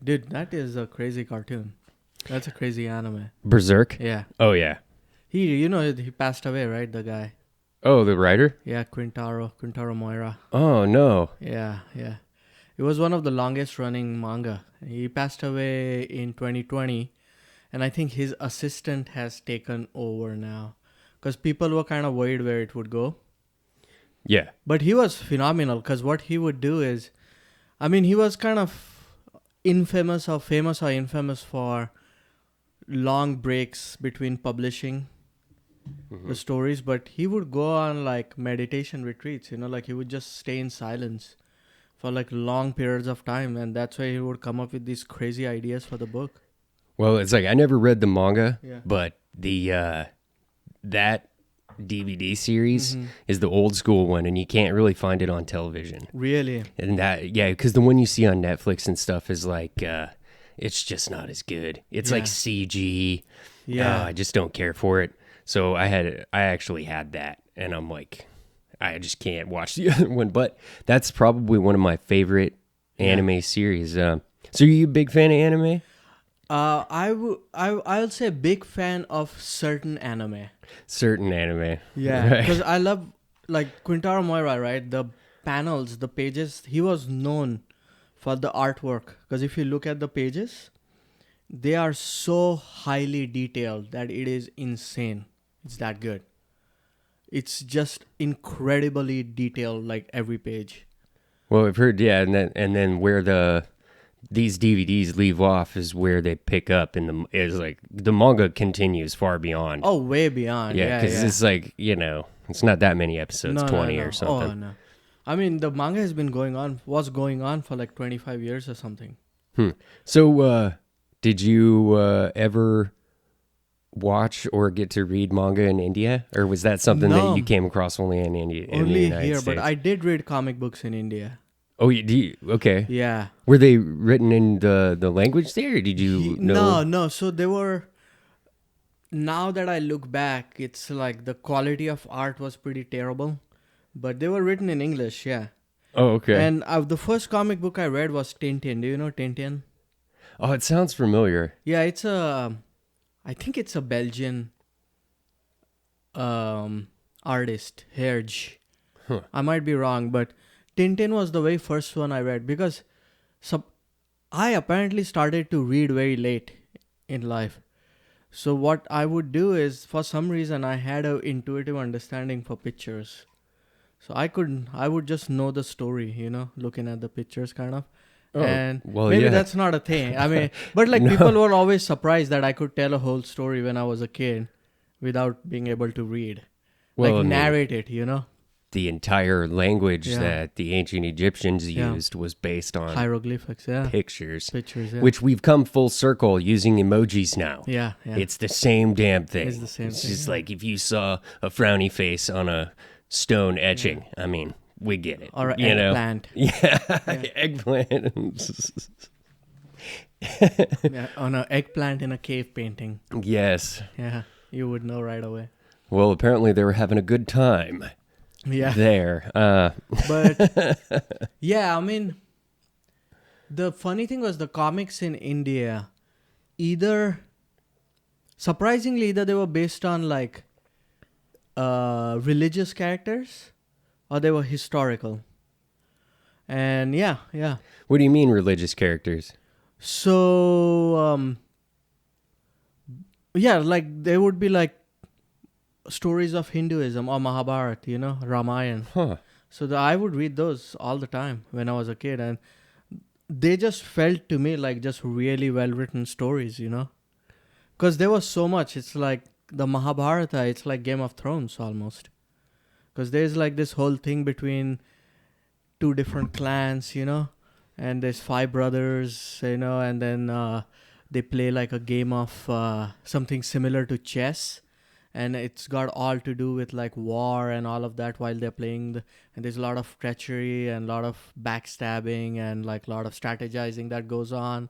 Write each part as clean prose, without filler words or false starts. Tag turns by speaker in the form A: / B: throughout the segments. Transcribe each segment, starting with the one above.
A: Dude, that is a crazy cartoon. That's a crazy anime.
B: Berserk?
A: Yeah.
B: Oh, yeah.
A: He passed away, right? The guy.
B: Oh, the writer?
A: Yeah, Quintaro Moira.
B: Oh, no.
A: Yeah. It was one of the longest running manga. He passed away in 2020, and I think his assistant has taken over now. Because people were kind of worried where it would go.
B: Yeah.
A: But he was phenomenal, because what he would do is, he was kind of famous or infamous for long breaks between publishing the stories, but he would go on like meditation retreats, like he would just stay in silence for like long periods of time, and that's why he would come up with these crazy ideas for the book.
B: Well, it's like I never read the manga,
A: Yeah.
B: but the that DVD series is the old school one, and you can't really find it on television.
A: Really?
B: And because the one you see on Netflix and stuff is like, it's just not as good. It's like CG.
A: Yeah.
B: I just don't care for it. So I actually had that, and I'm like, I just can't watch the other one. But that's probably one of my favorite anime series. So are you a big fan of anime?
A: I'll say big fan of certain anime.
B: Certain anime.
A: Yeah,
B: Right.
A: because I love like Quintaro Moira, right? The panels, the pages. He was known for the artwork, because if you look at the pages, they are so highly detailed that it is insane. It's that good. It's just incredibly detailed, like every page.
B: Well, I've heard, and then where these DVDs leave off is where they pick up, and is like the manga continues far beyond.
A: Oh, way beyond.
B: Yeah, because it's like, it's not that many episodes, 20 or something.
A: Oh, no. The manga was going on for like 25 years or something.
B: So, did you ever watch or get to read manga in India, or was that something
A: No.
B: that you came across only in India? In the
A: Only
B: United
A: here,
B: States?
A: but I did read comic books in India.
B: Oh, okay.
A: Yeah.
B: Were they written in the language there, or did you know?
A: No. So they were. Now that I look back, it's like the quality of art was pretty terrible, but they were written in English. Yeah.
B: Oh, okay.
A: And the first comic book I read was Tintin. Do you know Tintin?
B: Oh, it sounds familiar.
A: Yeah, I think it's a Belgian artist, Herge.
B: Huh.
A: I might be wrong, but Tintin was the very first one I read, because I apparently started to read very late in life. So what I would do is, for some reason, I had an intuitive understanding for pictures. So I would just know the story, looking at the pictures kind of.
B: Oh,
A: and
B: well,
A: maybe
B: yeah.
A: that's not a thing. But like
B: No.
A: people were always surprised that I could tell a whole story when I was a kid without being able to read.
B: Well,
A: Like narrate it,
B: The entire language
A: Yeah.
B: that the ancient Egyptians
A: Yeah.
B: used was based on
A: Hieroglyphics, yeah.
B: pictures,
A: Pictures, yeah.
B: which we've come full circle using emojis now.
A: Yeah.
B: It's the same damn thing.
A: It's the same
B: It's
A: thing,
B: just
A: yeah.
B: like if you saw a frowny face on a stone etching. We get it.
A: Or an
B: you know?
A: eggplant.
B: Yeah, eggplant.
A: Yeah, on an eggplant in a cave painting.
B: Yes.
A: Yeah, you would know right away.
B: Well, apparently they were having a good time
A: Yeah.
B: there.
A: But yeah, the funny thing was the comics in India, surprisingly, either they were based on like religious characters or they were historical. And yeah.
B: What do you mean religious characters?
A: So, like they would be like stories of Hinduism or Mahabharata, Ramayana.
B: Huh.
A: So I would read those all the time when I was a kid, and they just felt to me like just really well written stories, because there was so much. It's like the Mahabharata, it's like Game of Thrones almost, because there's like this whole thing between two different clans, and there's 5 brothers, and then they play like a game of something similar to chess. And it's got all to do with like war and all of that while they're playing. And there's a lot of treachery and a lot of backstabbing and like a lot of strategizing that goes on.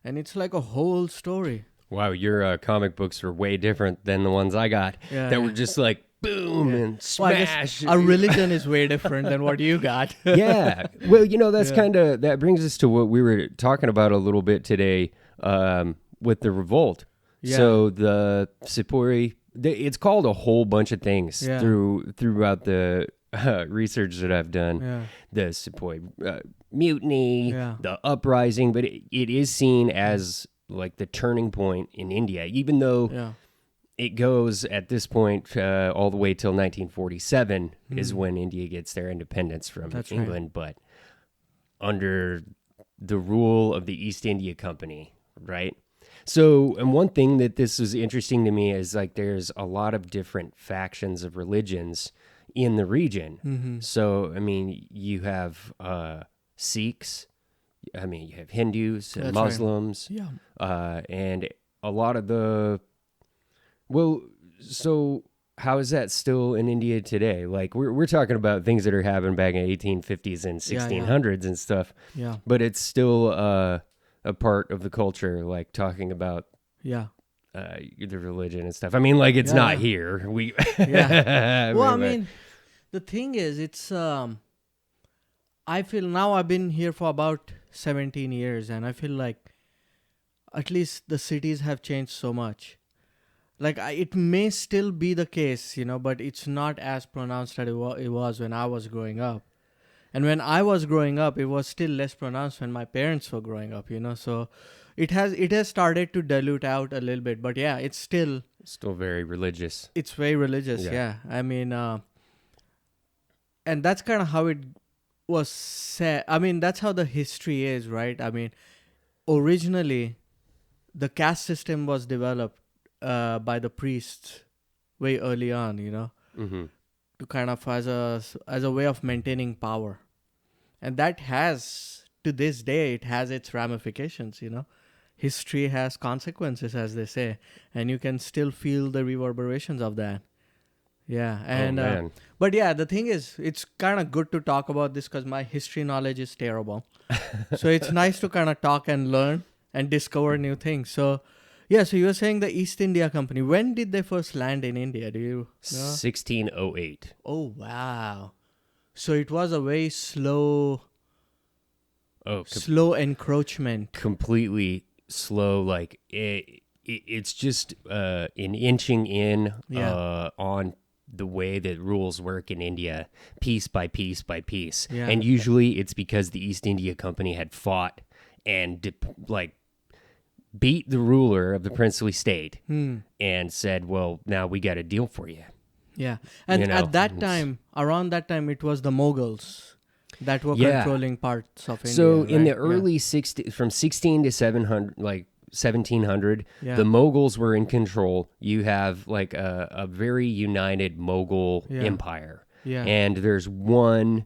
A: And it's like a whole story.
B: Wow, your comic books are way different than the ones I got.
A: Yeah,
B: that
A: yeah.
B: were just like boom
A: Yeah.
B: and
A: Well, I
B: smash.
A: guess our religion is way different than what you got.
B: Yeah. Well, that's
A: Yeah.
B: kind of, that brings us to what we were talking about a little bit today with the revolt.
A: Yeah.
B: So the Sepoy, it's called a whole bunch of things
A: Yeah.
B: throughout the research that I've done.
A: Yeah.
B: The Sepoy mutiny,
A: Yeah.
B: the uprising, but it is seen as like the turning point in India, even though
A: Yeah.
B: it goes at this point all the way till 1947 is when India gets their independence from
A: That's right.
B: England, but under the rule of the East India Company, right? So, and one thing that this is interesting to me is like there's a lot of different factions of religions in the region.
A: Mm-hmm.
B: So, I mean, you have Sikhs, I mean, you have Hindus and
A: That's right.
B: Muslims,
A: Yeah.
B: and a lot of the, well, so how is that still in India today? Like we're talking about things that are happening back in 1850s and
A: Yeah, yeah.
B: 1600s and stuff,
A: Yeah.
B: but it's still a part of the culture, like talking about
A: Yeah.
B: the religion and stuff. I mean, like it's
A: Yeah,
B: not
A: yeah.
B: here. We
A: Yeah. Well, I mean, the thing is, it's I feel now I've been here for about 17 years, and I feel like at least the cities have changed so much. Like it may still be the case, but it's not as pronounced as it was when I was growing up. And when I was growing up, it was still less pronounced when my parents were growing up. So it has started to dilute out a little bit. But yeah, it's
B: very religious.
A: it's very religious.
B: Yeah.
A: Yeah, I mean, and that's kind of how it was set. I mean, that's how the history is, right? I mean, originally, the caste system was developed by the priests way early on,
B: Mm-hmm.
A: to kind of as a way of maintaining power, and that has to this day it has its ramifications. History has consequences, as they say, and you can still feel the reverberations of that. Yeah, and
B: man.
A: but yeah, the thing is, it's kind of good to talk about this because my history knowledge is terrible. So it's nice to kind of talk and learn and discover new things. So yeah, so you were saying the East India Company. When did they first land in India? Do you know?
B: 1608.
A: Oh wow! So it was a very slow encroachment.
B: Completely slow. Like it's just an inching in on the way that rules work in India, piece by piece by piece.
A: Yeah.
B: And usually it's because the East India Company had fought and beat the ruler of the princely state and said, well, now we got a deal for you.
A: Yeah, and at that time, around that time, it was the Mughals that were controlling parts of India.
B: So in the
A: right?
B: early 60s, from 16 to 700, like 1700,
A: Yeah.
B: the Mughals were in control. You have like a very united Mughal empire.
A: Yeah.
B: And there's one,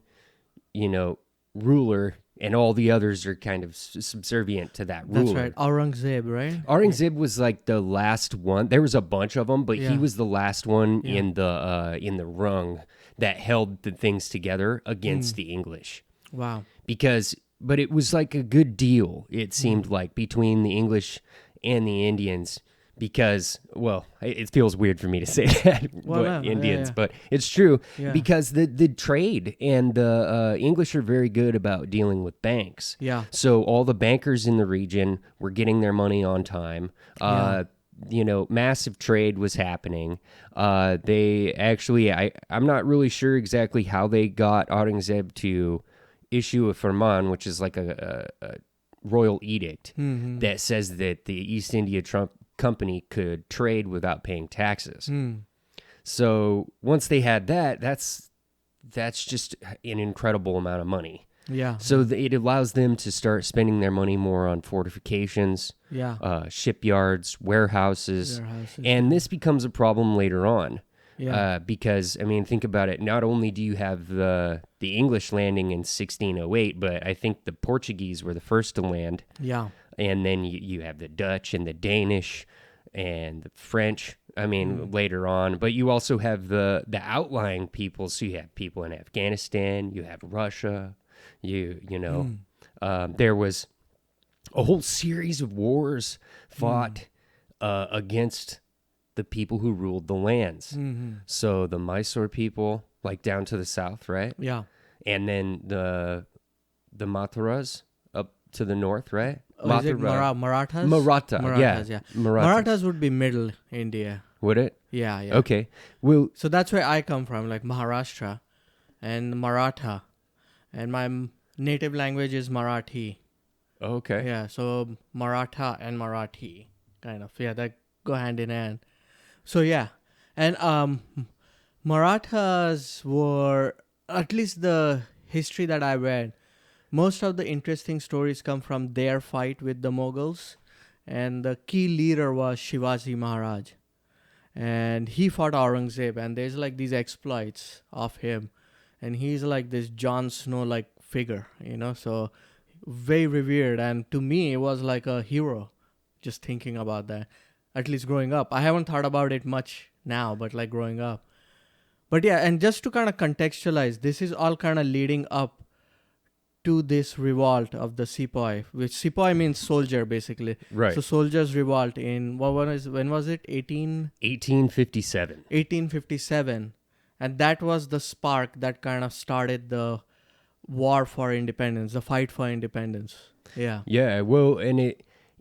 B: ruler, and all the others are kind of subservient to that ruler.
A: That's right, Aurangzeb, right?
B: Aurangzeb was like the last one. There was a bunch of them, but he was the last one in the rung that held the things together against the English.
A: Wow.
B: But it was like a good deal, it seemed like, between the English and the Indians. Because, well, it feels weird for me to say that, Indians, but it's true.
A: Yeah.
B: Because the trade and the English are very good about dealing with banks.
A: Yeah.
B: So all the bankers in the region were getting their money on time. Massive trade was happening. They actually, I'm not really sure exactly how they got Aurangzeb to issue a firman, which is like a royal edict that says that the East India Company could trade without paying taxes. So once they had that, that's just an incredible amount of money.
A: Yeah.
B: So it allows them to start spending their money more on fortifications, shipyards, warehouses, and this becomes a problem later on.
A: Yeah.
B: Because, I mean, think about it. Not only do you have the English landing in 1608, but I think the Portuguese were the first to land.
A: Yeah.
B: And then you have the Dutch and the Danish and the French, I mean, later on. But you also have the outlying peoples. So you have people in Afghanistan, you have Russia, there was a whole series of wars fought against the people who ruled the lands.
A: Mm-hmm.
B: So the Mysore people, like down to the south, right?
A: Yeah.
B: And then the Matharas up to the north, right?
A: Oh, is it Marathas?
B: Maratha, yeah.
A: Yeah.
B: Marathas.
A: Marathas would be middle India.
B: Would it?
A: Yeah, yeah.
B: Okay. Well,
A: So that's where I come from, like Maharashtra and Maratha. And my native language is Marathi.
B: okay.
A: Yeah, so Maratha and Marathi, kind of. Yeah, that go hand in hand. So yeah, and Marathas were, at least the history that I read, most of the interesting stories come from their fight with the Mughals, and the key leader was Shivaji Maharaj, and he fought Aurangzeb, and there's like these exploits of him, and he's like this Jon Snow like figure, so very revered, and to me it was like a hero just thinking about that, at least growing up. I haven't thought about it much now, but like growing up. But yeah, and just to kind of contextualize, this is all kind of leading up to this revolt of the Sepoy, which Sepoy means soldier basically.
B: Right.
A: So soldiers revolt in when was it?
B: 1857.
A: 1857, and that was the spark that kind of started the war for independence, the fight for independence. Yeah.
B: Yeah, well, and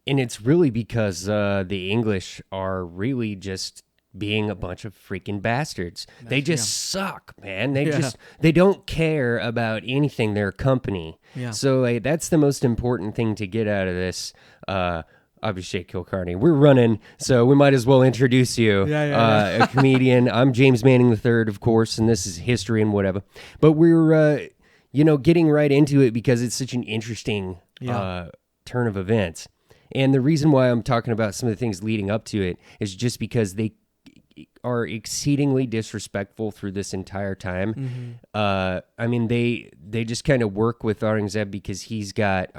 B: it's really because the English are really just being a bunch of freaking bastards. They just suck, man. They don't care about anything. They're a company.
A: Yeah.
B: So like, that's the most important thing to get out of this. Abhishek Kulkarni. We're running, so we might as well introduce you. A comedian. I'm James Manning III, of course, and this is history and whatever. But we're getting right into it because it's such an interesting turn of events. And the reason why I'm talking about some of the things leading up to it is just because they are exceedingly disrespectful through this entire time. I mean, they just kind of work with Aurangzeb because he's got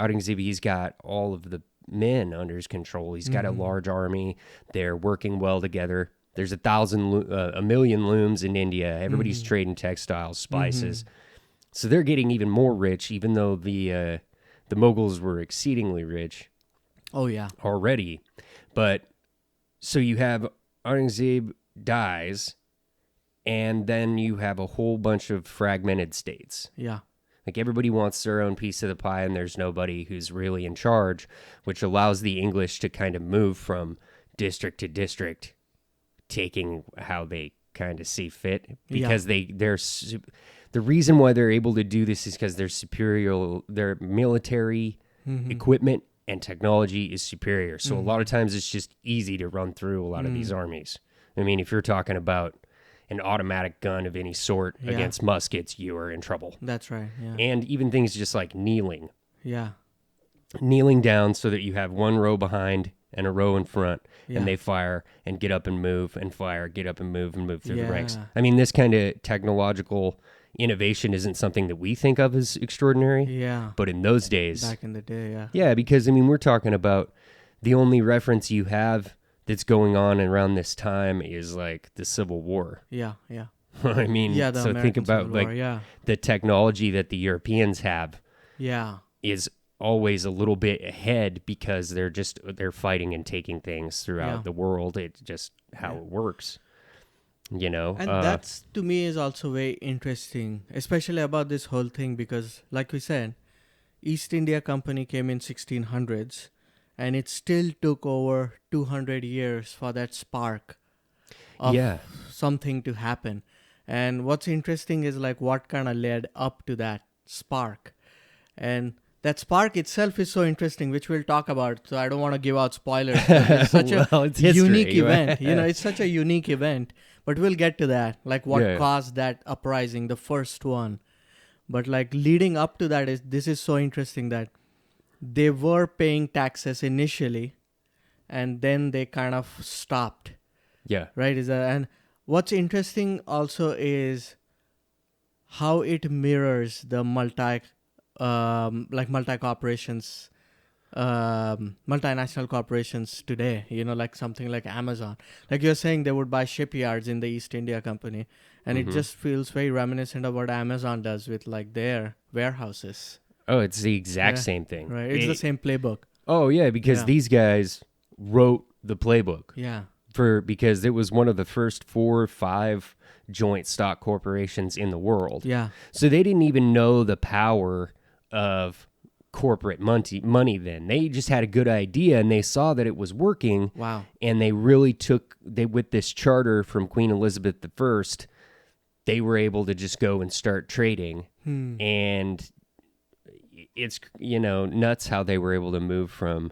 B: all of the men under his control. He's got a large army. They're working well together. There's a million looms in India. Everybody's trading textiles, spices. So they're getting even more rich, even though the Mughals were exceedingly rich.
A: Oh yeah.
B: Already. But so you have Aurangzeb dies, and then you have a whole bunch of fragmented states.
A: Yeah.
B: Like everybody wants their own piece of the pie, and there's nobody who's really in charge, which allows the English to kind of move from district to district, taking how they kind of see fit. Because the reason why they're able to do this is because their military equipment and technology is superior. So a lot of times it's just easy to run through a lot of these armies. I mean, if you're talking about an automatic gun of any sort against muskets, you are in trouble.
A: That's right. Yeah.
B: And even things just like kneeling.
A: Yeah.
B: Kneeling down so that you have one row behind and a row in front, and they fire and get up and move and fire, get up and move through the ranks. I mean, this kind of technological innovation isn't something that we think of as extraordinary.
A: Yeah.
B: But in those days.
A: Back in the day, yeah.
B: Yeah, because, I mean, we're talking about the only reference you have that's going on around this time is like the Civil War.
A: Yeah, yeah.
B: I mean, so
A: American
B: think about
A: Civil War,
B: the technology that the Europeans have.
A: Yeah.
B: Is always a little bit ahead because they're fighting and taking things throughout the world. It's just how it works. And
A: that's, to me, is also very interesting, especially about this whole thing, because like we said, East India Company came in 1600s, and it still took over 200 years for that spark of something to happen. And what's interesting is like what kind of led up to that spark. And that spark itself is so interesting, which we'll talk about. So I don't want to give out spoilers. It's such a unique event. It's such a unique event. But we'll get to that. Like what caused that uprising, the first one. But like leading up to that this is so interesting that they were paying taxes initially, and then they kind of stopped.
B: Yeah.
A: Right? And what's interesting also is how it mirrors the multi-corporations, multinational corporations today, like something like Amazon. Like you're saying, they would buy shipyards in the East India Company, and it just feels very reminiscent of what Amazon does with like their warehouses.
B: Oh, it's the exact same thing.
A: Right. It's the same playbook.
B: Oh, yeah, because these guys wrote the playbook.
A: Yeah.
B: because it was one of the first 4 or 5 joint stock corporations in the world.
A: Yeah.
B: So they didn't even know the power of corporate money then. They just had a good idea and they saw that it was working.
A: Wow.
B: And they really with this charter from Queen Elizabeth I, they were able to just go and start trading. And it's, nuts how they were able to move from,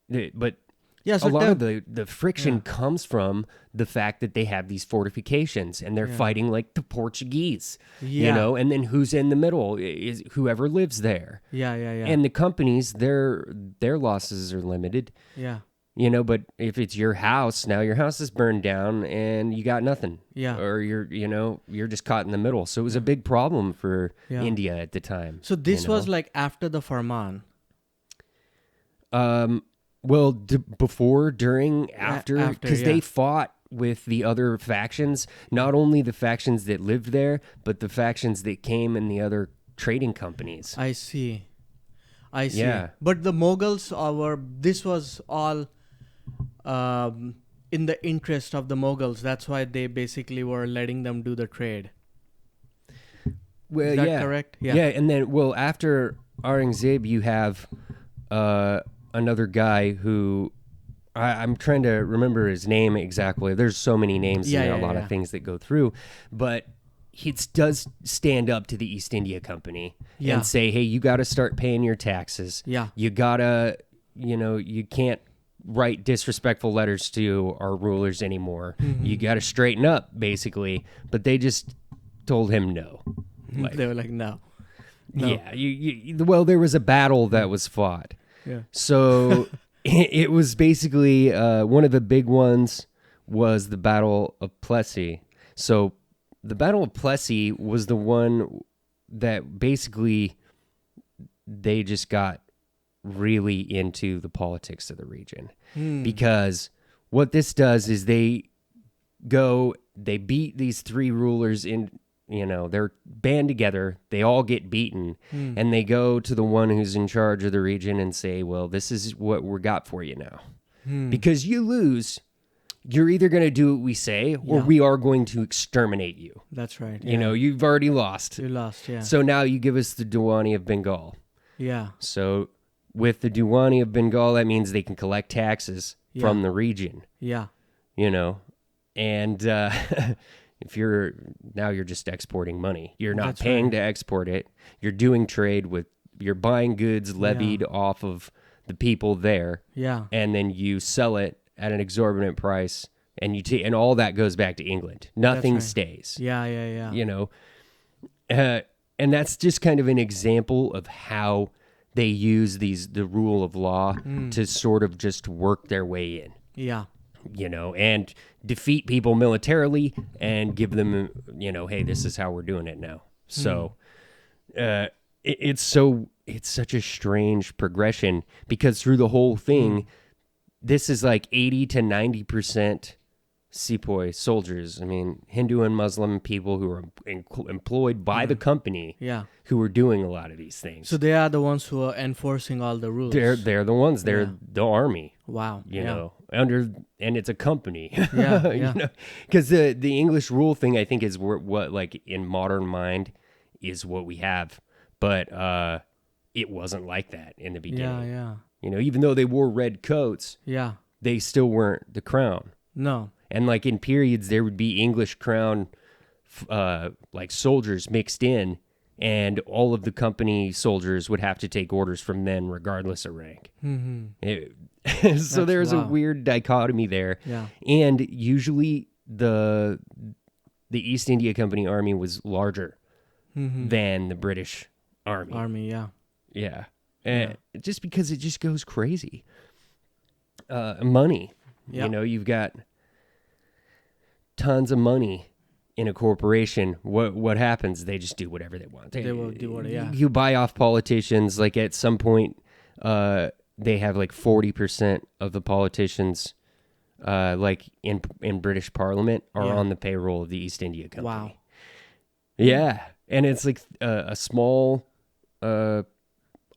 B: but
A: Yeah, so
B: a lot of the friction comes from the fact that they have these fortifications and they're fighting like the Portuguese, and then who's in the middle is whoever lives there.
A: Yeah.
B: And the companies, their losses are limited.
A: Yeah.
B: But if it's your house, now your house is burned down and you got nothing.
A: Yeah.
B: Or you're just caught in the middle. So it was a big problem for India at the time.
A: So this was like after the Farman.
B: Well, before, during, after, because
A: yeah.
B: they fought with the other factions, not only the factions that lived there, but the factions that came in the other trading companies.
A: I see.
B: Yeah.
A: But the Mughals this was all in the interest of the Mughals. That's why they basically were letting them do the trade.
B: Well,
A: Is that correct?
B: Yeah. And then, after Aurangzeb, you have another guy who I'm trying to remember his name exactly. There's so many names and a lot of things that go through, but he does stand up to the East India Company and say, hey, you got to start paying your taxes.
A: Yeah.
B: You got to, you can't write disrespectful letters to our rulers anymore. You got to straighten up, basically. But they just told him no.
A: They were like, no.
B: Yeah. There was a battle that was fought.
A: Yeah.
B: So it was basically one of the big ones was the Battle of Plessy. So the Battle of Plessy was the one that basically they just got really into the politics of the region. Because what this does is they beat these 3 rulers in, they're band together, they all get beaten, and they go to the one who's in charge of the region and say, well, this is what we got for you now. Because you lose, you're either going to do what we say or we are going to exterminate you.
A: That's right.
B: You've already lost.
A: You lost, yeah.
B: So now you give us the Diwani of Bengal.
A: Yeah.
B: So with the Diwani of Bengal, that means they can collect taxes from the region.
A: Yeah.
B: And if you're just exporting money. You're not
A: That's
B: paying
A: right.
B: to export it. You're doing trade you're buying goods levied off of the people there.
A: Yeah.
B: And then you sell it at an exorbitant price and and all that goes back to England. Nothing
A: right.
B: stays.
A: Yeah.
B: And that's just kind of an example of how they use the rule of law to sort of just work their way in.
A: Yeah.
B: And defeat people militarily and give them, hey, this is how we're doing it now. So it's such a strange progression because through the whole thing, this is like 80 to 90% Sepoy soldiers. I mean, Hindu and Muslim people who are employed by the company who are doing a lot of these things.
A: So they are the ones who are enforcing all the rules.
B: They're the ones. They're the army.
A: Wow.
B: You know, and it's a company.
A: Yeah.
B: Because the English rule thing, I think, is what like in modern mind is what we have, but it wasn't like that in the beginning.
A: Yeah.
B: Even though they wore red coats, they still weren't the crown.
A: No.
B: And like in periods, there would be English crown like soldiers mixed in, and all of the company soldiers would have to take orders from them regardless of rank. So there's a weird dichotomy there.
A: Yeah.
B: And usually the East India Company army was larger than the British army. Yeah. Just because it just goes crazy. Money. You've got tons of money in a corporation. What happens? They just do whatever they want.
A: They will do whatever,
B: You buy off politicians. Like at some point, they have like 40% of the politicians, like in British Parliament, are on the payroll of the East India Company.
A: Wow.
B: Yeah, and it's like a small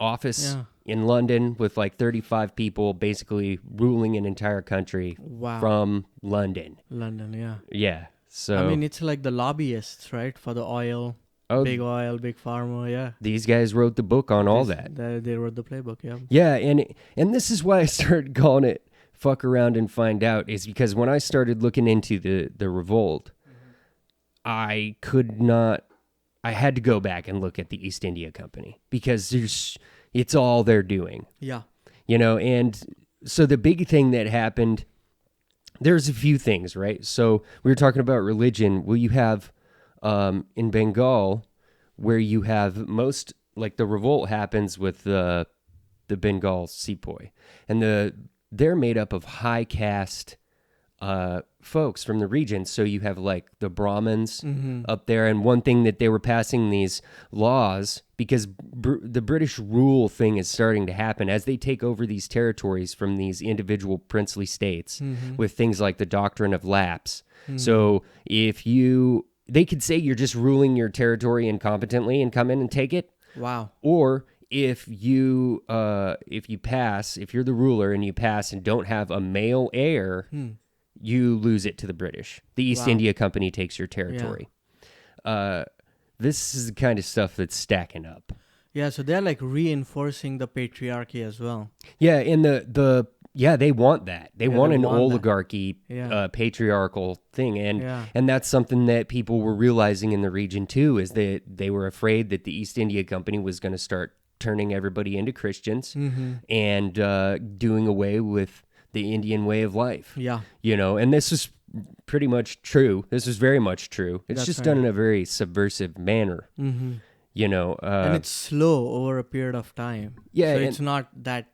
B: office in London with like 35 people basically ruling an entire country
A: Wow.
B: from London.
A: London, yeah.
B: Yeah. So
A: I mean, it's like the lobbyists, right? For the oil,
B: oh,
A: big pharma, yeah.
B: these guys wrote the book on all that.
A: They wrote the playbook, yeah.
B: Yeah, and this is why I started calling it "fuck around and find out," is because when I started looking into the revolt, I could not. I had to go back and look at the East India Company because it's all they're doing.
A: Yeah.
B: And so the big thing that happened, there's a few things, right? So we were talking about religion. Well, you have in Bengal, where you have most, like the revolt happens with the Bengal Sepoy, and they're made up of high caste folks from the region. So you have like the Brahmins up there, and one thing that they were passing these laws because the British rule thing is starting to happen as they take over these territories from these individual princely states with things like the doctrine of lapse. So they could say you're just ruling your territory incompetently and come in and take it.
A: Wow.
B: Or if you're the ruler and you pass and don't have a male heir, you lose it to the British. The East India Company takes your territory. Yeah. This is the kind of stuff that's stacking up.
A: Yeah, so they're like reinforcing the patriarchy as well.
B: Yeah, and they want that. They want an oligarchy, patriarchal thing, and that's something that people were realizing in the region too. Is that they were afraid that the East India Company was going to start turning everybody into Christians and doing away with the Indian way of life. Yeah, and this is pretty much true. This is very much true. It's just done in a very subversive manner. And
A: it's slow over a period of time. Yeah, so it's not that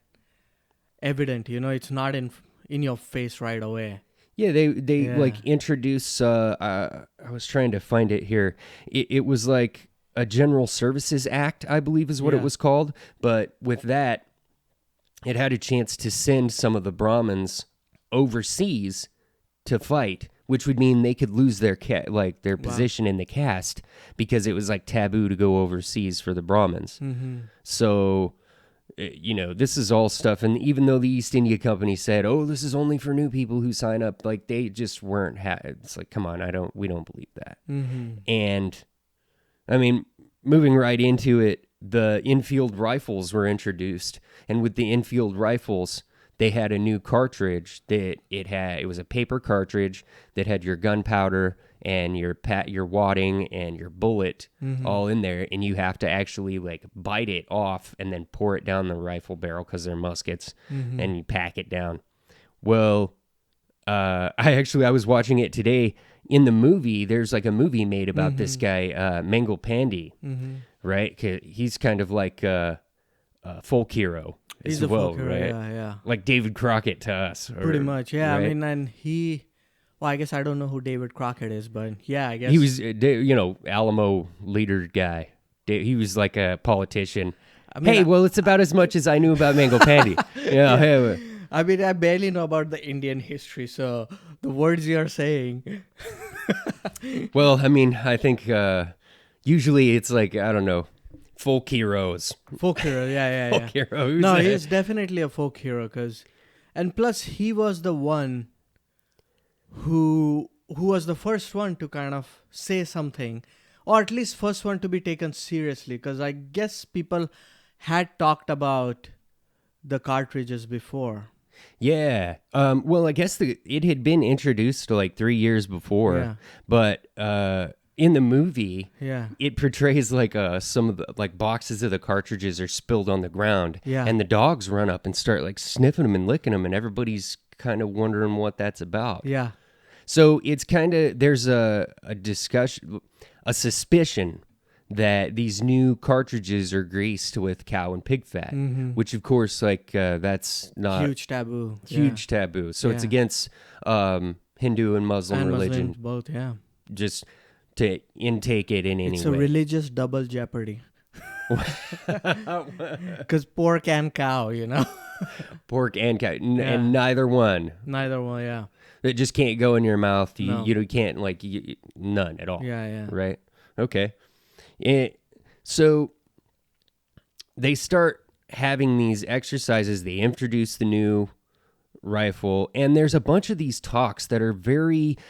A: evident, it's not in your face right away.
B: Yeah, they like introduce I was trying to find it here. It was like a General Services Act, I believe is what it was called, but with that it had a chance to send some of the Brahmins overseas to fight, which would mean they could lose their position in the caste because it was like taboo to go overseas for the Brahmins. So this is all stuff. And even though the East India Company said, oh, this is only for new people who sign up, like they just weren't, it's like, come on, we don't believe that. And I mean, moving right into it, the infield rifles were introduced. And with the infield rifles, they had a new cartridge that it was a paper cartridge that had your gunpowder and your wadding and your bullet all in there, and you have to actually like bite it off and then pour it down the rifle barrel because they're muskets, and you pack it down. Well, I was watching it today. In the movie, there's like a movie made about this guy, Mangal Pandey, right? He's kind of like a folk hero.
A: He's a folk hero, right? Yeah.
B: Like David Crockett to us.
A: Pretty much, yeah. Right? I mean, and I guess I don't know who David Crockett is, but yeah, I guess.
B: He was, Alamo leader guy. He was like a politician. I mean, it's about as much as I knew about Mangal Pandey. Yeah.
A: I mean, I barely know about the Indian history, so the words you're saying.
B: Well, I mean, I think usually it's like, I don't know, folk heroes.
A: Folk hero, yeah.
B: Folk hero.
A: No, he's definitely a folk hero, and plus he was the one who was the first one to kind of say something, or at least first one to be taken seriously, because I guess people had talked about the cartridges before.
B: Yeah. Well, I guess it had been introduced like 3 years before, but in the movie, it portrays like some of the like boxes of the cartridges are spilled on the ground, and the dogs run up and start like sniffing them and licking them, and everybody's kind of wondering what that's about.
A: Yeah.
B: So it's kind of, there's a discussion, a suspicion that these new cartridges are greased with cow and pig fat, which of course, like that's not
A: huge taboo.
B: Taboo. So it's against Hindu and Muslim religion,
A: Muslims, both. Yeah.
B: Just to intake it in any way.
A: It's a religious double jeopardy. Because pork and cow,
B: Pork and cow, and neither one.
A: Neither one, yeah.
B: It just can't go in your mouth. You can't none at all.
A: Yeah.
B: Right. Okay. So they start having these exercises. They introduce the new rifle, and there's a bunch of these talks that are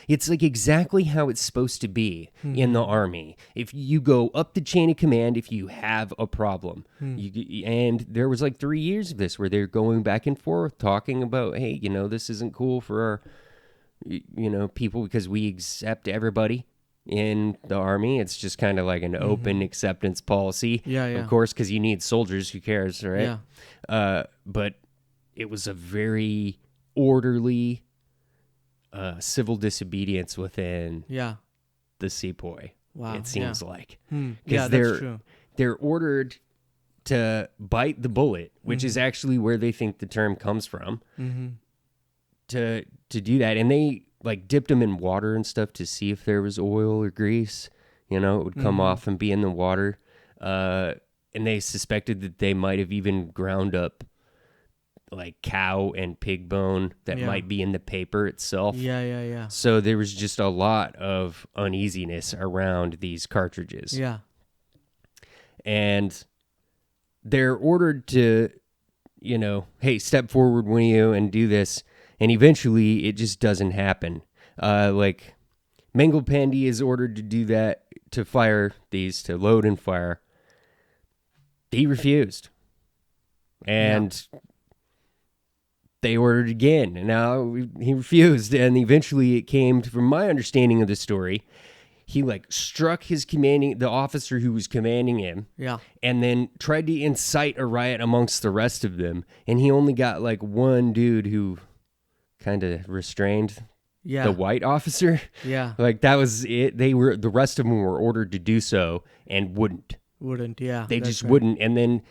B: it's like exactly how it's supposed to be in the Army. If you go up the chain of command, if you have a problem, and there was like 3 years of this where they're going back and forth talking about, hey, this isn't cool for our, people, because we accept everybody in the Army. It's just kind of like an open acceptance policy. Of course, because you need soldiers. Who cares, right? But it was a very orderly civil disobedience within the Sepoy.
A: Wow.
B: It seems like.
A: Yeah, that's true.
B: They're ordered to bite the bullet, which is actually where they think the term comes from, to do that. And they like dipped them in water and stuff to see if there was oil or grease. It would come off and be in the water. And they suspected that they might have even ground up like cow and pig bone that might be in the paper itself.
A: Yeah.
B: So there was just a lot of uneasiness around these cartridges.
A: Yeah.
B: And they're ordered to, hey, step forward, one of you, and do this. And eventually it just doesn't happen. Like Mangal Pandey is ordered to do that, to fire these, to load and fire. He refused. And they ordered again, and now he refused. And eventually it came to, from my understanding of the story, he like struck the officer who was commanding him, and then tried to incite a riot amongst the rest of them. And he only got like one dude who kind of restrained the white officer. Like that was it. The rest of them were ordered to do so and wouldn't. They just wouldn't. And then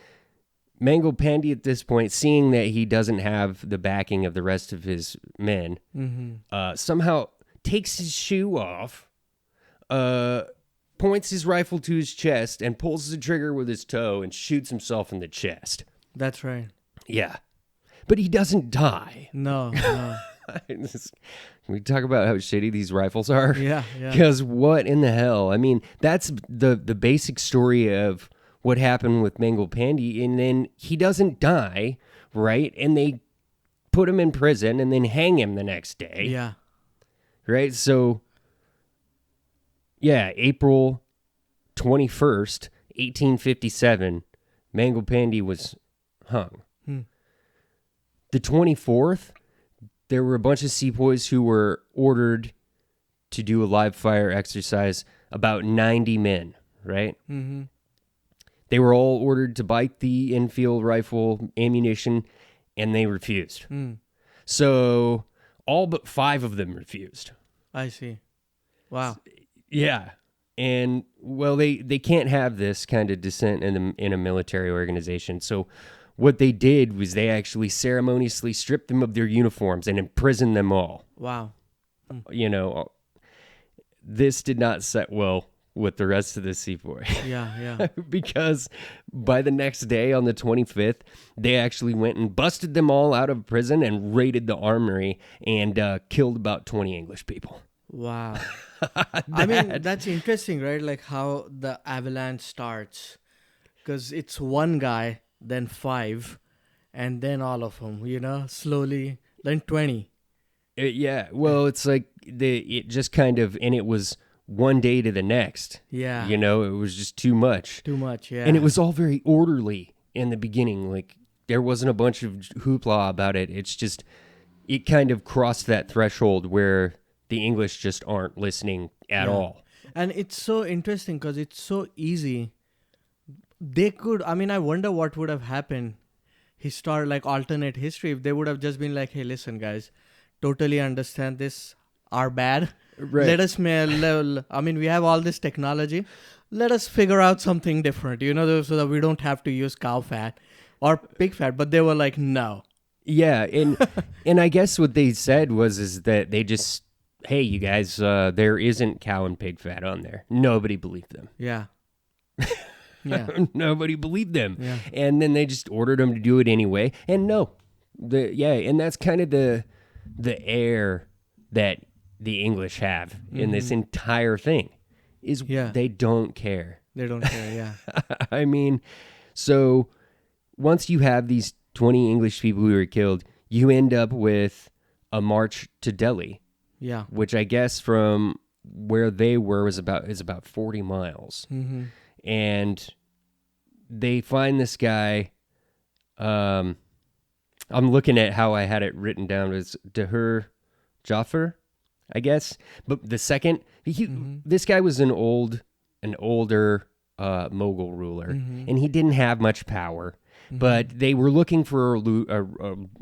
B: Mangal Pandey at this point, seeing that he doesn't have the backing of the rest of his men, somehow takes his shoe off, points his rifle to his chest, and pulls the trigger with his toe and shoots himself in the chest.
A: That's right.
B: Yeah. But he doesn't die.
A: No.
B: We talk about how shitty these rifles are.
A: Yeah.
B: Because what in the hell? I mean, that's the basic story of what happened with Mangal Pandey, and then he doesn't die, right? And they put him in prison and then hang him the next day.
A: Yeah.
B: Right? So, April 21st, 1857, Mangal Pandey was hung. The 24th, there were a bunch of sepoys who were ordered to do a live fire exercise, about 90 men, right? They were all ordered to bite the infield rifle ammunition, and they refused. So all but 5 of them refused.
A: I see. Wow.
B: Yeah. And, well, they can't have this kind of dissent in a military organization. So what they did was they actually ceremoniously stripped them of their uniforms and imprisoned them all.
A: Wow.
B: This did not set well with the rest of the Sepoy.
A: Yeah.
B: Because by the next day, on the 25th, they actually went and busted them all out of prison and raided the armory and killed about 20 English people.
A: Wow. I mean, that's interesting, right? Like how the avalanche starts. Because it's one guy, then 5, and then all of them, slowly, then 20.
B: Well, it's like it just kind of, and it was one day to the next.
A: Yeah.
B: It was just too much.
A: Yeah.
B: And it was all very orderly in the beginning. Like, there wasn't a bunch of hoopla about it. It's just, it kind of crossed that threshold where the English just aren't listening at all.
A: And it's so interesting because it's so easy. I wonder what would have happened, alternate history, if they would have just been like, hey, listen, guys, totally understand this, our bad.
B: Right.
A: Let us, we have all this technology. Let us figure out something different, so that we don't have to use cow fat or pig fat. But they were like, no.
B: Yeah, and I guess what they said is that they just, hey, you guys, there isn't cow and pig fat on there. Nobody believed them.
A: Yeah.
B: Nobody believed them.
A: Yeah.
B: And then they just ordered them to do it anyway. And and that's kind of the air that the English have in this entire thing is they don't care.
A: They don't care, yeah.
B: I mean, so once you have these 20 English people who were killed, you end up with a march to Delhi,
A: Yeah.
B: which I guess from where they were is about 40 miles.
A: Mm-hmm.
B: And they find this guy. I'm looking at how I had it written down. It's Dahir Jaffer, I guess. But the second, this guy was an older Mughal ruler, and he didn't have much power. But they were looking for a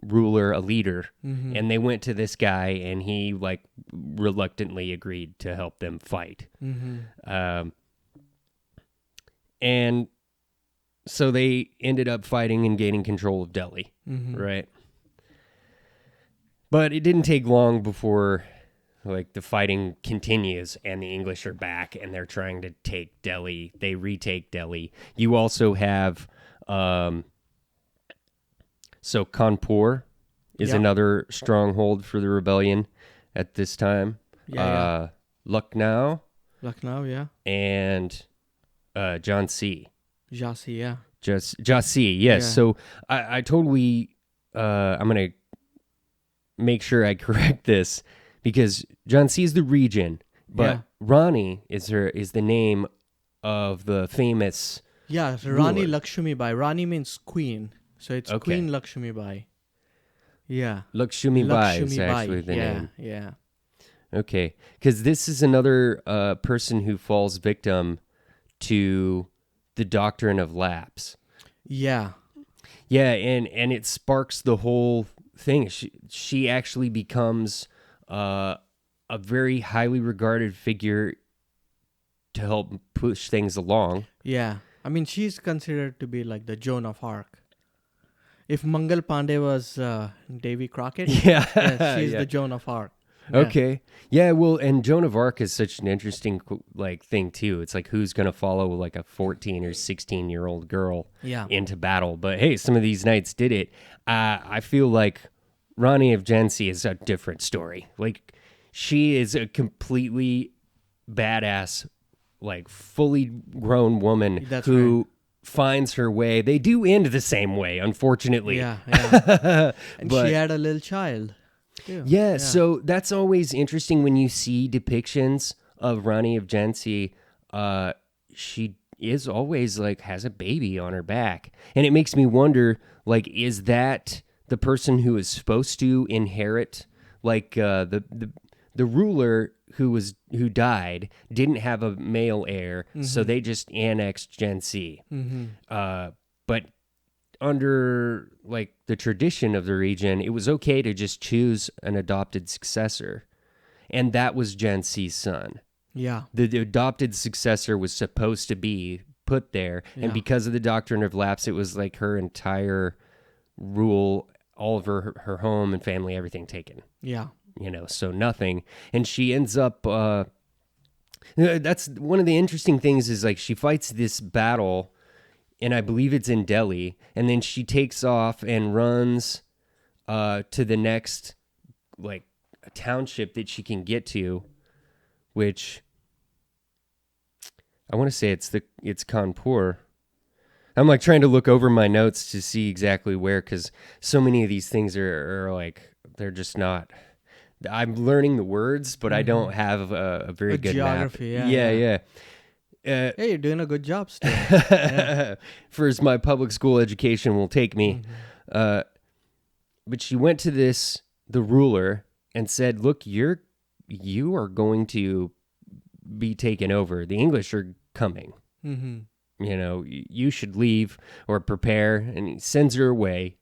B: ruler, a leader, and they went to this guy, and he like reluctantly agreed to help them fight. And so they ended up fighting and gaining control of Delhi, right? But it didn't take long before like the fighting continues and the English are back and they're trying to take Delhi. They retake Delhi. You also have so Kanpur is another stronghold for the rebellion at this time. Lucknow,
A: yeah.
B: and Jhansi.
A: Jhansi, yeah.
B: Jhansi, yes.
A: Yeah.
B: So I totally, I'm going to make sure I correct this because Jhansi is the region, but Rani is the name of the famous.
A: Yeah, Rani Lakshmi Bai. Rani means queen. So it's Queen Lakshmi Bai. Yeah.
B: Lakshmi Bai is actually the name.
A: Yeah.
B: Okay. Because this is another person who falls victim to the doctrine of lapse.
A: Yeah.
B: Yeah, and it sparks the whole thing. She actually becomes a very highly regarded figure to help push things along.
A: Yeah. I mean, she's considered to be like the Joan of Arc. If Mangal Pandey was Davy Crockett, she's the Joan of Arc. Yeah.
B: Okay. Yeah, well, and Joan of Arc is such an interesting like thing too. It's like who's going to follow like a 14 or 16-year-old girl into battle. But hey, some of these knights did it. I feel like Rani of Jhansi is a different story. Like she is a completely badass, like fully grown woman who finds her way. They do end the same way, unfortunately.
A: Yeah. And she had a little child.
B: Yeah, so that's always interesting when you see depictions of Rani of Jhansi. She is always like has a baby on her back, and it makes me wonder, like, is that the person who is supposed to inherit, like the ruler who died didn't have a male heir, so they just annexed Jhansi. But under like the tradition of the region, it was okay to just choose an adopted successor, and that was Jhansi's son.
A: Yeah,
B: the adopted successor was supposed to be put there, and because of the doctrine of lapse, it was like her entire rule, all of her home and family, everything taken.
A: Yeah,
B: so nothing, and she ends up. That's one of the interesting things is like she fights this battle. And I believe it's in Delhi. And then she takes off and runs to the next, like, a township that she can get to, which I want to say it's Kanpur. I'm like trying to look over my notes to see exactly where, because so many of these things are like they're just not. I'm learning the words, but I don't have a very good
A: geography,
B: map.
A: Yeah. Hey, you're doing a good job still.
B: For as my public school education will take me. But she went to the ruler and said, look, you are going to be taken over. The English are coming. You should leave or prepare. And he sends her away.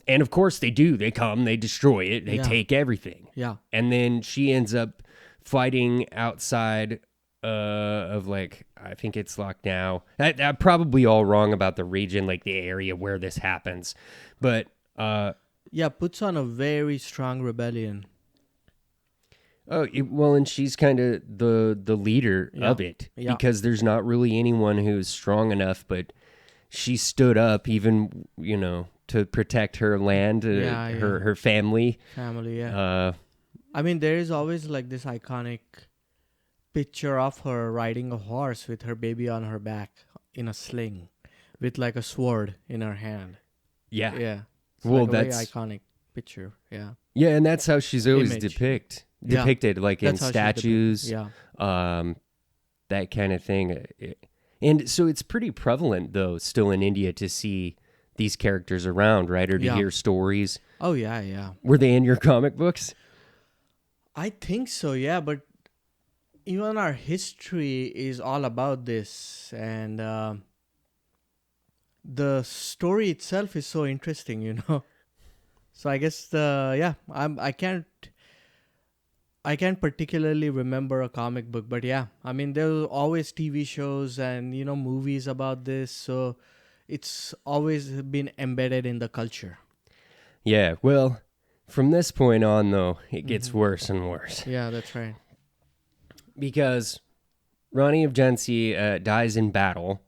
B: And of course they do. They come, they destroy it, they take everything.
A: Yeah.
B: And then she ends up fighting outside of like, I think it's Lucknow. I'm probably all wrong about the region, like the area where this happens. But
A: puts on a very strong rebellion.
B: And she's kind of the leader of it because there's not really anyone who's strong enough, but she stood up even, to protect her land, her family.
A: I mean, there is always like this iconic picture of her riding a horse with her baby on her back in a sling, with like a sword in her hand.
B: Yeah.
A: Yeah. It's
B: Well,
A: like a very
B: that's
A: iconic picture. Yeah.
B: yeah, and that's how she's always
A: Image. Yeah.
B: depicted, like in
A: That's how she's depicted.
B: statues,
A: Yeah.
B: that kind of thing. And so it's pretty prevalent though, still in India, to see these characters around, right? Or to
A: Yeah.
B: hear stories.
A: Oh yeah, yeah.
B: Were they in your comic books?
A: I think so, yeah, but even our history is all about this, and the story itself is so interesting, you know. So I guess I can't particularly remember a comic book, but yeah, I mean there were always TV shows and movies about this, so it's always been embedded in the culture.
B: Yeah, well, from this point on, though, it gets worse and worse.
A: Yeah, that's right.
B: Because Rani of Jhansi dies in battle,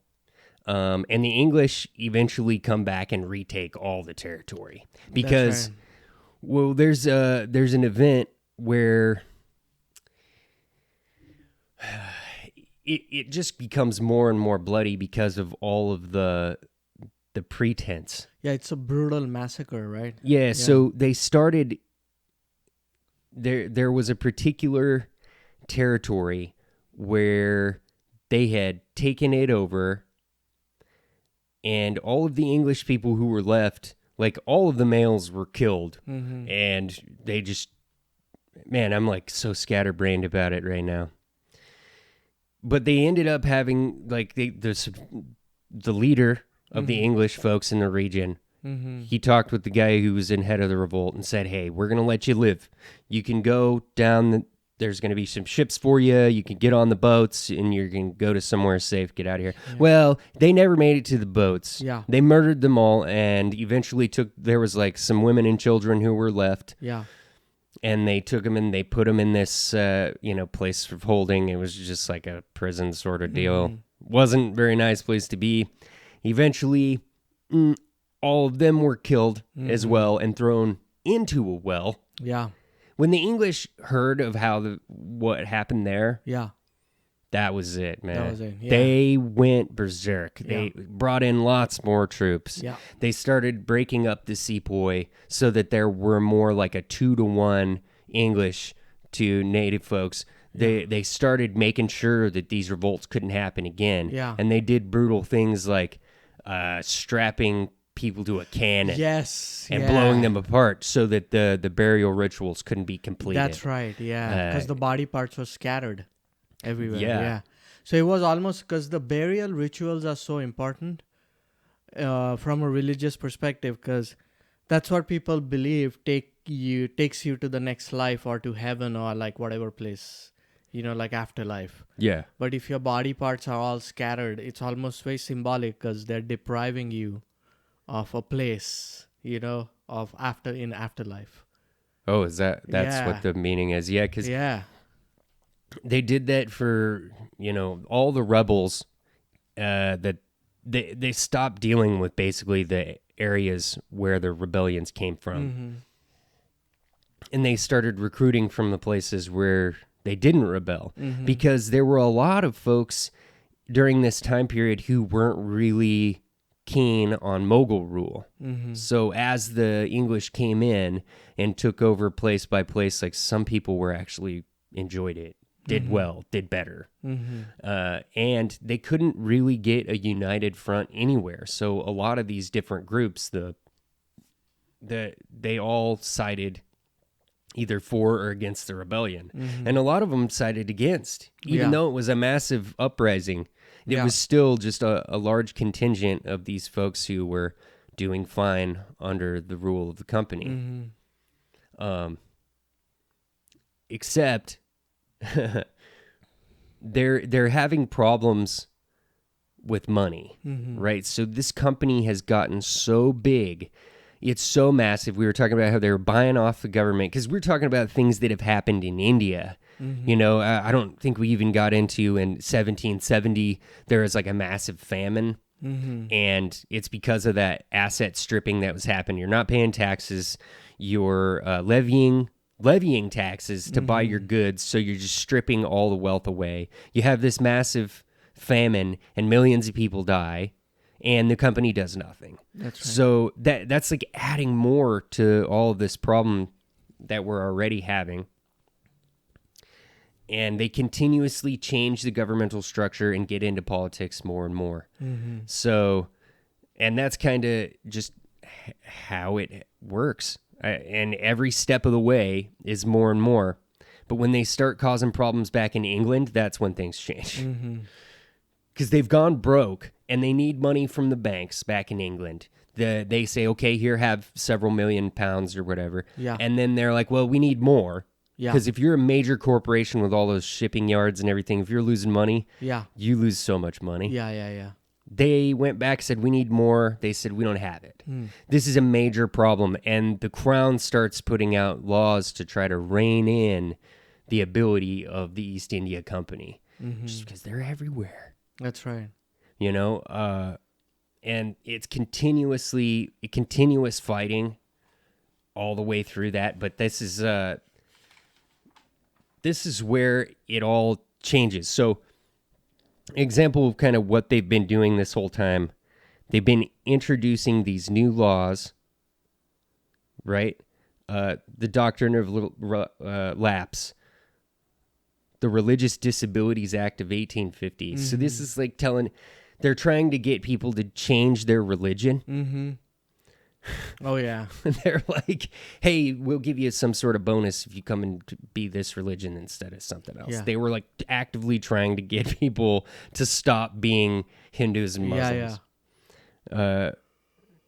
B: and the English eventually come back and retake all the territory. Because,
A: That's right.
B: well, there's an event where it just becomes more and more bloody because of all of the pretense.
A: Yeah, it's a brutal massacre, right?
B: Yeah, so they started there was a particular territory where they had taken it over, and all of the English people who were left, like all of the males were killed. And they just, man, I'm like so scatterbrained about it right now. But they ended up having like the leader of the English folks in the region. He talked with the guy who was in head of the revolt and said, hey, we're going to let you live. You can go down, there's going to be some ships for you. You can get on the boats and you can go to somewhere safe, get out of here. Yeah. Well, they never made it to the boats.
A: Yeah.
B: They murdered them all and eventually there was like some women and children who were left.
A: Yeah.
B: And they took them and they put them in this, place of holding. It was just like a prison sort of deal. Wasn't a very nice place to be. Eventually, all of them were killed as well and thrown into a well.
A: Yeah.
B: When the English heard of what happened there,
A: Yeah.
B: that was it, man.
A: That was it. Yeah.
B: They went berserk.
A: Yeah.
B: They brought in lots more troops.
A: Yeah.
B: They started breaking up the sepoy so that there were more like a 2-to-1 English to native folks. They started making sure that these revolts couldn't happen again.
A: Yeah.
B: And they did brutal things like strapping people to a cannon.
A: Yes.
B: And blowing them apart so that the burial rituals couldn't be completed.
A: That's right. Yeah. Because the body parts were scattered everywhere.
B: Yeah.
A: Yeah. So it was almost because the burial rituals are so important from a religious perspective, because that's what people believe takes you to the next life or to heaven or like whatever place, like afterlife.
B: Yeah.
A: But if your body parts are all scattered, it's almost very symbolic because they're depriving you of a place, of afterlife.
B: Oh, that's what the meaning is? Yeah, because they did that for all the rebels. That they stopped dealing with basically the areas where the rebellions came from, and they started recruiting from the places where they didn't rebel, because there were a lot of folks during this time period who weren't really keen on Mughal rule. So as the English came in and took over place by place, like some people were actually enjoyed it, did well, did better. And they couldn't really get a united front anywhere. So a lot of these different groups, they all sided either for or against the rebellion. And a lot of them sided against, even though it was a massive uprising. It was still just a large contingent of these folks who were doing fine under the rule of the company. Except they're having problems with money, right? So this company has gotten so big. It's so massive. We were talking about how they were buying off the government, because we're talking about things that have happened in India. I don't think we even got into in 1770, there was like a massive famine. And it's because of that asset stripping that was happening. You're not paying taxes. You're levying taxes to buy your goods. So you're just stripping all the wealth away. You have this massive famine and millions of people die. and the company does nothing.
A: That's right.
B: So that's like adding more to all of this problem that we're already having. And they continuously change the governmental structure and get into politics more and more.
A: Mm-hmm.
B: So, and that's kind of just how it works. And every step of the way is more and more. But when they start causing problems back in England, that's when things change.
A: Mm-hmm.
B: Because they've gone broke and they need money from the banks back in England. They say, okay, here, have several £1,000,000 or whatever.
A: Yeah.
B: And then they're like, well, we need more.
A: Yeah.
B: Because if you're a major corporation with all those shipping yards and everything, if you're losing money,
A: Yeah.
B: you lose so much money.
A: Yeah.
B: They went back, said, we need more. They said, we don't have it.
A: Mm.
B: This is a major problem. And the Crown starts putting out laws to try to rein in the ability of the East India Company.
A: Mm-hmm.
B: Just because they're everywhere.
A: That's right.
B: You know? And it's continuous fighting all the way through that. But this is where it all changes. So, example of kind of what they've been doing this whole time. They've been introducing these new laws, right? The Doctrine of Lapse, the Religious Disabilities Act of 1850. Mm-hmm. So this is like they're trying to get people to change their religion.
A: Mm-hmm. Oh, yeah.
B: They're like, hey, we'll give you some sort of bonus if you come and be this religion instead of something else.
A: Yeah.
B: They were like actively trying to get people to stop being Hindus and Muslims.
A: Yeah.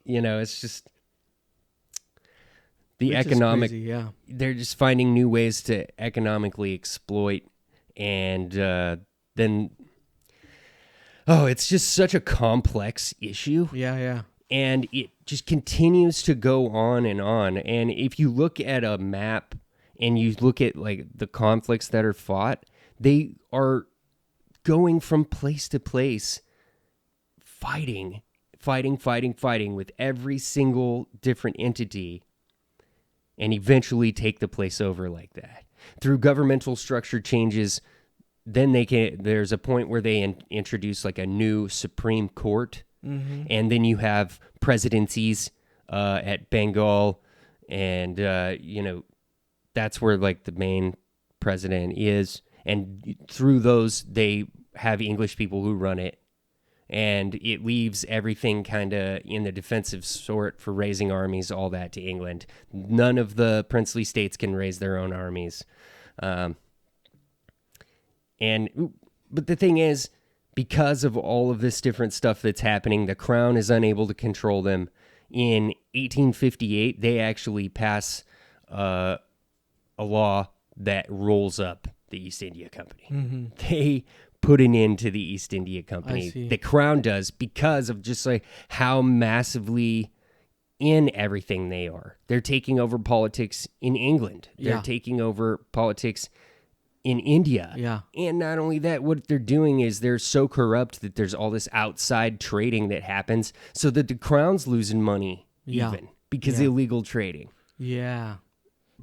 B: You know, it's just the
A: Which
B: economic.
A: is crazy, yeah.
B: They're just finding new ways to economically exploit. And then, it's just such a complex issue.
A: Yeah.
B: And it just continues to go on. And if you look at a map and you look at like the conflicts that are fought, they are going from place to place, fighting with every single different entity, and eventually take the place over like that. Through governmental structure changes, then there's a point where they introduce like a new Supreme Court. Mm-hmm. And then you have presidencies at Bengal, and that's where like the main president is. And through those, they have English people who run it, and it leaves everything kind of in the defensive sort for raising armies, all that to England. None of the princely states can raise their own armies, but the thing is, because of all of this different stuff that's happening, the Crown is unable to control them. In 1858, they actually pass a law that rolls up the East India Company. Mm-hmm. They put an end to the East India Company. The Crown does, because of just like how massively in everything they are. They're taking over politics in England. They're taking over politics in India.
A: Yeah.
B: And not only that, what they're doing is they're so corrupt that there's all this outside trading that happens, so that the Crown's losing money even because of illegal trading.
A: Yeah.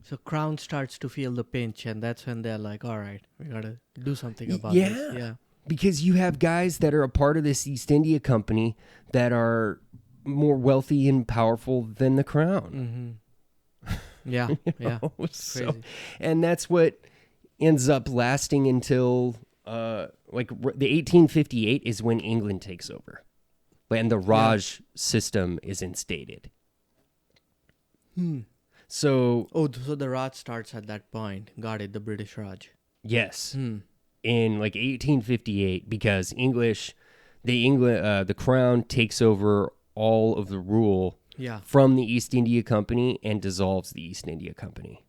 A: So Crown starts to feel the pinch, and that's when they're like, all right, we got to do something about this. Yeah.
B: Because you have guys that are a part of this East India Company that are more wealthy and powerful than the Crown.
A: Mm-hmm. Yeah. Yeah.
B: So, and that's what ends up lasting until the 1858 is when England takes over, and the Raj system is instated. So
A: the Raj starts at that point. Got it. The British Raj.
B: Yes. In like 1858, because the Crown takes over all of the rule from the East India Company and dissolves the East India Company,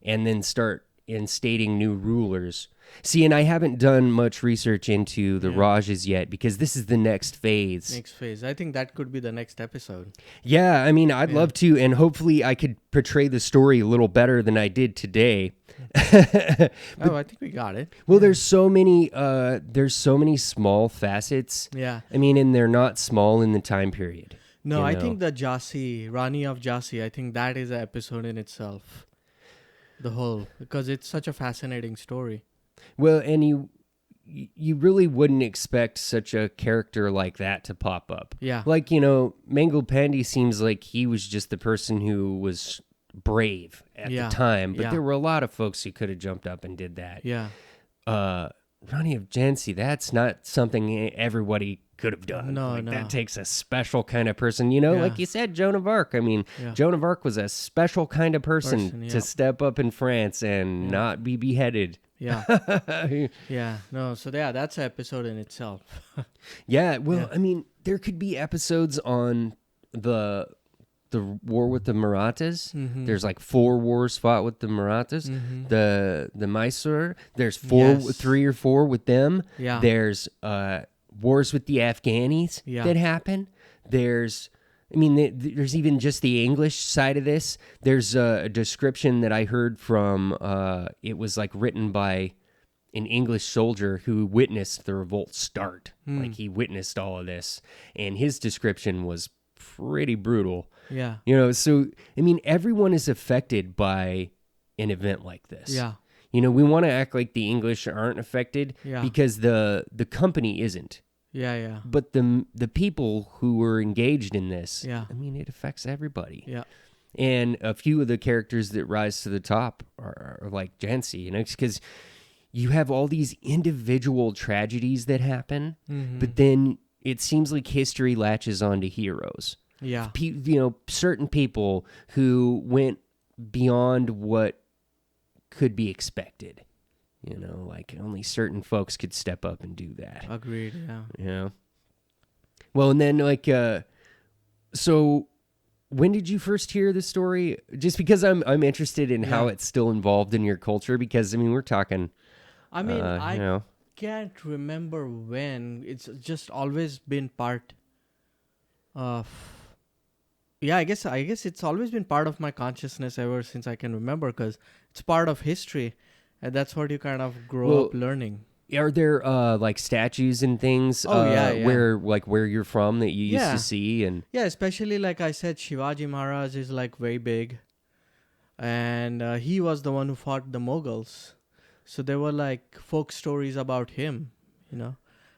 B: and then start instating new rulers. See, and I haven't done much research into the Rajas yet, because this is the next phase.
A: I think that could be the next episode.
B: Yeah, I mean, I'd love to, and hopefully I could portray the story a little better than I did today.
A: I think we got it.
B: Well, there's so many small facets.
A: Yeah.
B: I mean, and they're not small in the time period.
A: No, I think the Rani of Jhansi, I think that is an episode in itself. The whole, because it's such a fascinating story.
B: Well, and you really wouldn't expect such a character like that to pop up.
A: Yeah.
B: Like, you know, Mango Pandy seems like he was just the person who was brave at the time, but there were a lot of folks who could have jumped up and did that.
A: Yeah.
B: Ronnie of Jancy, that's not something everybody could have done.
A: No.
B: That takes a special kind of person. You know, like you said, Joan of Arc. I mean, Joan of Arc was a special kind of person to step up in France and not be beheaded.
A: Yeah. Yeah. No, so that's an episode in itself.
B: I mean, there could be episodes on the war with the Marathas.
A: Mm-hmm.
B: There's like 4 wars fought with the Marathas. Mm-hmm. The Mysore. There's 3 or 4 with them.
A: Yeah.
B: There's wars with the Afghanis that happen. There's even just the English side of this. There's a description that I heard from, it was like written by an English soldier who witnessed the revolt start. Like he witnessed all of this. And his description was pretty brutal.
A: Yeah.
B: You know, so, I mean, everyone is affected by an event like this.
A: Yeah.
B: You know, we want to act like the English aren't affected because the company isn't.
A: Yeah.
B: But the people who were engaged in this,
A: I
B: mean, it affects everybody.
A: Yeah.
B: And a few of the characters that rise to the top are like Jancy, you know, because you have all these individual tragedies that happen, but then it seems like history latches onto heroes.
A: Yeah.
B: You know, certain people who went beyond what could be expected. You know, like only certain folks could step up and do that.
A: Agreed, yeah.
B: Yeah. Well, and then like, so when did you first hear the story? Just because I'm interested in how it's still involved in your culture, because I mean, we're talking.
A: I mean,
B: you know.
A: Can't remember when. It's just always been part of. Yeah, I guess it's always been part of my consciousness ever since I can remember, because it's part of history, and that's what you kind of grow up learning.
B: Are there like statues and things? Where you're from that you used to see, and
A: especially like I said, Shivaji Maharaj is like very big, and he was the one who fought the Mughals. So there were like folk stories about him, you know,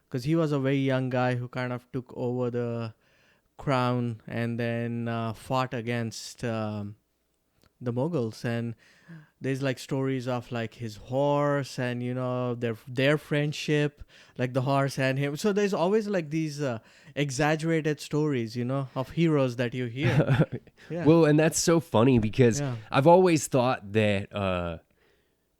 A: because he was a very young guy who kind of took over the crown and then fought against the Mughals. And there's like stories of like his horse and, you know, their friendship, like the horse and him. So there's always like these exaggerated stories, you know, of heroes that you hear.
B: Well, and that's so funny because I've always thought that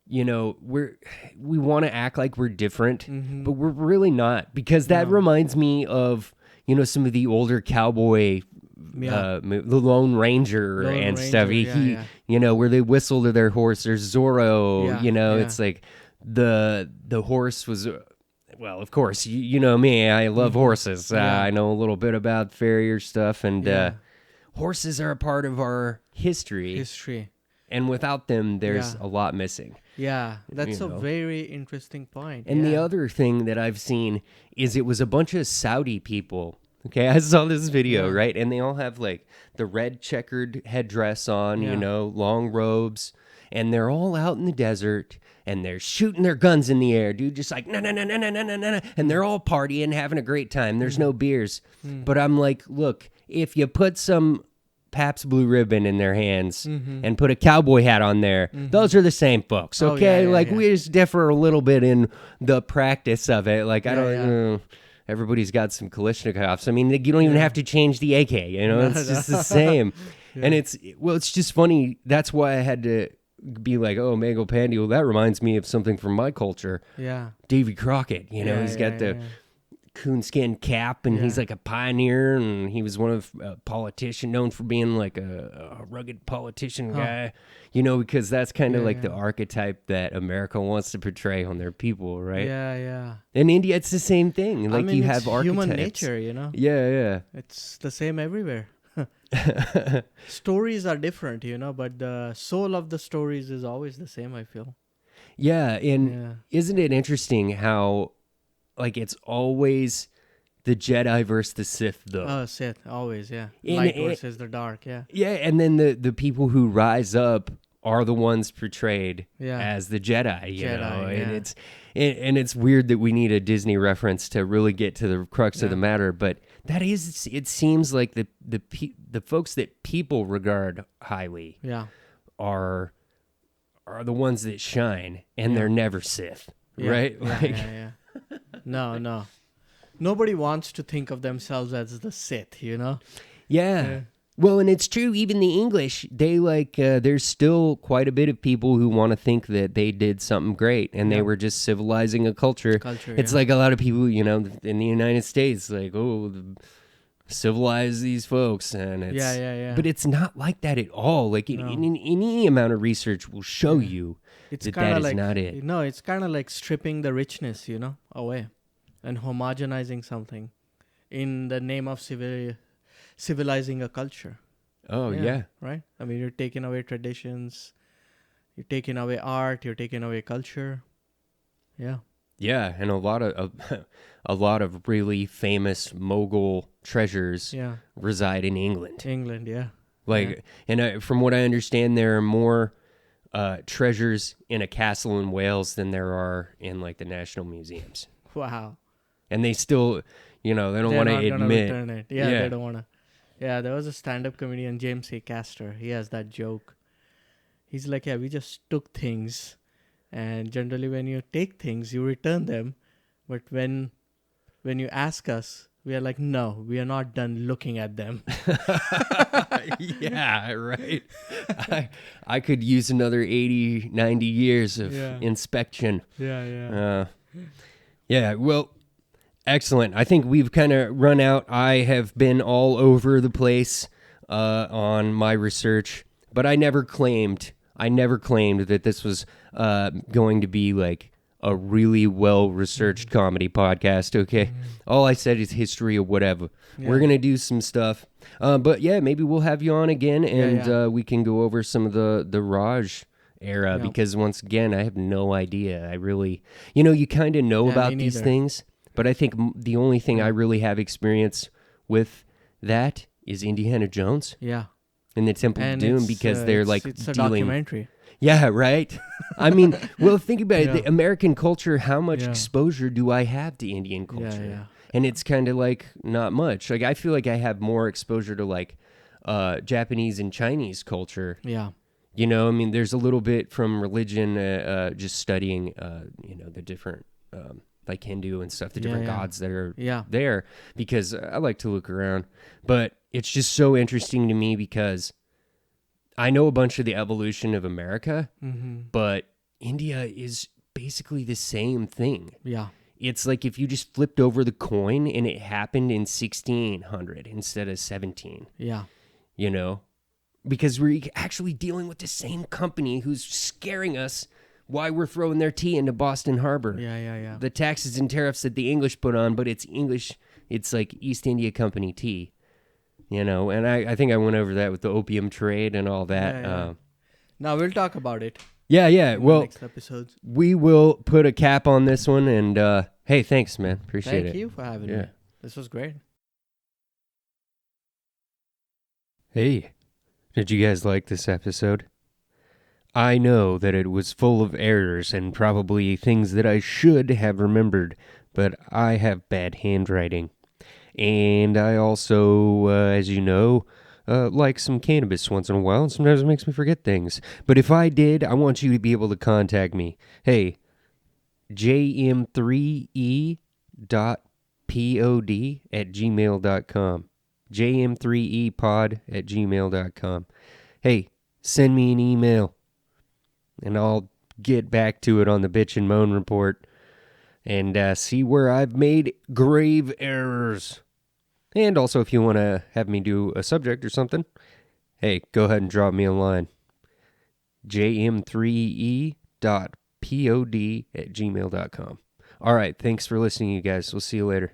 B: you know, we want to act like we're different, but we're really not, because that reminds me of, you know, some of the older cowboy, the Lone Ranger and stuff. He, you know, where they whistle to their horse. There's Zorro. You know, it's like the horse was. Well, of course, you know me. I love horses. I know a little bit about farrier stuff, and horses are a part of our history. And without them, there's a lot missing.
A: Yeah, that's a very interesting point.
B: And the other thing that I've seen is it was a bunch of Saudi people. Okay, I saw this video, right? And they all have like the red checkered headdress on, you know, long robes. And they're all out in the desert and they're shooting their guns in the air, dude. Just like, no. And they're all partying, having a great time. There's no beers. But I'm like, look, if you put some Pabst Blue Ribbon in their hands and put a cowboy hat on there, those are the same folks, okay? We just differ a little bit in the practice of it. Like, I don't know. Everybody's got some Kalashnikovs. I mean, you don't even have to change the AK, you know? It's just the same. And it's just funny. That's why I had to be like, oh, Mango Pandy, well, that reminds me of something from my culture.
A: Yeah.
B: Davy Crockett, you know, he's got the coonskin cap, and he's like a pioneer, and he was one of a politician known for being like a rugged politician guy, you know, because that's kind of like the archetype that America wants to portray on their people, right?
A: Yeah.
B: In India, it's the same thing. Like, I mean, you have archetypes.
A: Human nature, you know?
B: Yeah.
A: It's the same everywhere. Stories are different, you know, but the soul of the stories is always the same, I feel.
B: Yeah, and isn't it interesting how, like, it's always the Jedi versus the Sith, though.
A: Oh, Sith, always, Light versus the dark,
B: Yeah, and then the people who rise up are the ones portrayed
A: Yeah.
B: as the Jedi, you
A: Jedi,
B: know,
A: yeah.
B: and it's weird that we need a Disney reference to really get to the crux of the
A: Yeah.
B: matter, but that is, it seems like the folks that people regard highly
A: Yeah.
B: are the ones that shine, and
A: Yeah.
B: they're never Sith,
A: Yeah.
B: right?
A: Yeah,
B: Like,
A: yeah. No. Nobody wants to think of themselves as the Sith, you know?
B: yeah.
A: Yeah.
B: Well, and it's true. Even the English, they there's still quite a bit of people who want to think that they did something great and they
A: Yeah.
B: were just civilizing a culture.
A: Culture,
B: It's
A: yeah.
B: like a lot of people, you know, in the United States, like, civilize these folks, and it's
A: Yeah.
B: But it's not like that at all. Like
A: No.
B: in any amount of research will show
A: Yeah.
B: you
A: It's
B: that
A: kind
B: that
A: of
B: is
A: like
B: not it.
A: No, it's kind of like stripping the richness, you know, away and homogenizing something in the name of civilizing a culture.
B: Oh yeah.
A: Right? I mean, you're taking away traditions, you're taking away art, you're taking away culture. Yeah.
B: Yeah, and a lot of a lot of really famous Mughal treasures
A: Yeah.
B: reside in England.
A: England, yeah.
B: Like, and from what I understand, there are more treasures in a castle in Wales than there are in like the national museums.
A: Wow.
B: And they still, you know, they don't
A: They're
B: want to
A: not gonna
B: admit.
A: return it. Yeah, they don't want to. Yeah, there was a stand-up comedian, James A. Castor. He has that joke. He's like, yeah, we just took things, and generally when you take things, you return them. But when you ask us, we are like, no, we are not done looking at them.
B: Yeah, right. I could use another 80, 90 years of inspection.
A: Yeah.
B: Yeah, well, excellent. I think we've kind of run out. I have been all over the place on my research, but I never claimed that this was going to be like a really well-researched comedy podcast, okay? All I said is history or whatever.
A: Yeah.
B: We're going to do some stuff. But yeah, maybe we'll have you on again, and we can go over some of the Raj era, because once again, I have no idea. I really, you kind of know about these things, but I think the only thing I really have experience with that is Indiana Jones.
A: Yeah.
B: And the Temple of Doom, because they're like
A: it's a
B: dealing.
A: documentary.
B: Yeah, right. I mean, well, think about it.
A: Yeah.
B: The American culture. How much exposure do I have to Indian culture?
A: Yeah.
B: And it's kind of like not much. Like I feel like I have more exposure to like Japanese and Chinese culture.
A: Yeah.
B: I mean, there's a little bit from religion, just studying, the different, like Hindu and stuff, the different gods that are there, because I like to look around. But it's just so interesting to me because I know a bunch of the evolution of America, but India is basically the same thing.
A: Yeah.
B: It's like if you just flipped over the coin and it happened in 1600 instead of 17.
A: Yeah.
B: Because we're actually dealing with the same company who's scaring us why we're throwing their tea into Boston Harbor.
A: Yeah.
B: The taxes and tariffs that the English put on, but it's English, it's like East India Company tea. And I think I went over that with the opium trade and all that.
A: Yeah. Now we'll talk about it.
B: Yeah.
A: In
B: Well,
A: the next episodes.
B: we will put a cap on this one. And hey, thanks, man. Appreciate it.
A: Thank you for having me. This was great.
B: Hey, did you guys like this episode? I know that it was full of errors and probably things that I should have remembered, but I have bad handwriting. And I also, as you know, like some cannabis once in a while, and sometimes it makes me forget things. But if I did, I want you to be able to contact me. Hey, jm3e.pod@gmail.com. jm3epod@gmail.com. Hey, send me an email, and I'll get back to it on the Bitch and Moan Report and see where I've made grave errors. And also, if you want to have me do a subject or something, hey, go ahead and drop me a line. jm3e.pod@gmail.com. All right, thanks for listening, you guys. We'll see you later.